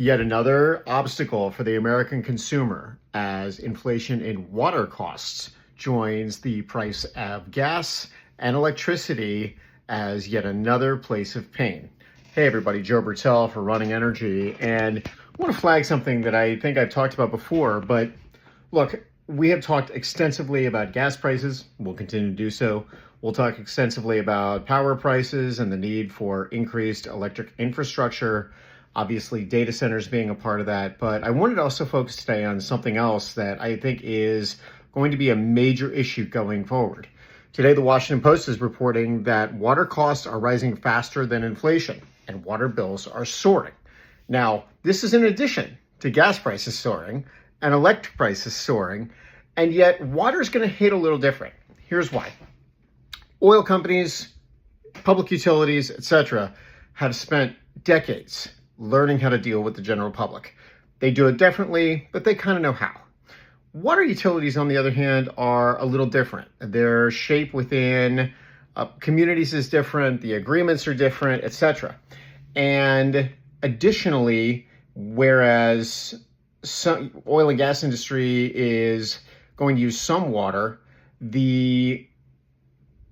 Yet another obstacle for the American consumer as inflation in water costs joins the price of gas and electricity as yet another place of pain. Hey everybody, Joe Bertel for Running Energy, and I want to flag something that I think I've talked about before, but look, we have talked extensively about gas prices. We'll continue to do so. We'll talk extensively about power prices and the need for increased electric infrastructure, obviously data centers being a part of that. But I wanted to also focus today on something else that I think is going to be a major issue going forward. Today, the Washington Post is reporting that water costs are rising faster than inflation and water bills are soaring. Now, this is in addition to gas prices soaring and electric prices soaring, and yet water is going to hit a little different. Here's why. Oil companies, public utilities, etc., have spent decades learning how to deal with the general public. They do it differently, but they kind of know how. Water utilities, on the other hand, are a little different. Their shape within communities is different, the agreements are different, etc. And additionally, whereas some oil and gas industry is going to use some water, the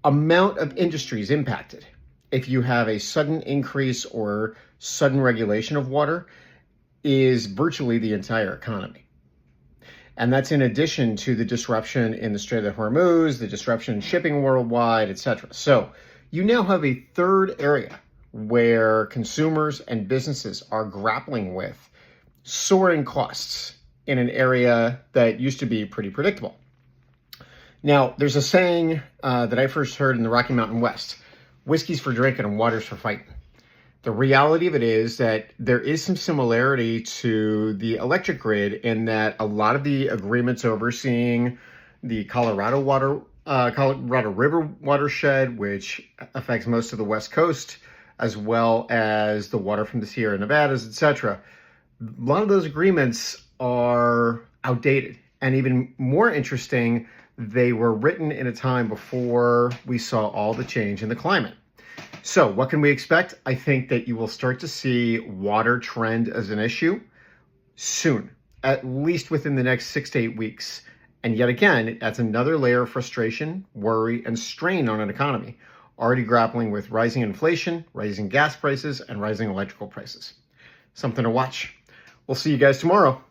amount of industry is impacted. If you have a sudden increase or sudden regulation of water, is virtually the entire economy. And that's in addition to the disruption in the Strait of Hormuz, the disruption in shipping worldwide, etc. So you now have a third area where consumers and businesses are grappling with soaring costs in an area that used to be pretty predictable. Now, there's a saying that I first heard in the Rocky Mountain West: whiskey's for drinking and water's for fighting. The reality of it is that there is some similarity to the electric grid in that a lot of the agreements overseeing the Colorado River watershed, which affects most of the West Coast, as well as the water from the Sierra Nevadas, etc., a lot of those agreements are outdated. And even more interesting, they were written in a time before we saw all the change in the climate. So what can we expect? I think that you will start to see water trend as an issue soon, at least within the next 6 to 8 weeks. And yet again, that's another layer of frustration, worry, and strain on an economy already grappling with rising inflation, rising gas prices, and rising electrical prices. Something to watch. We'll see you guys tomorrow.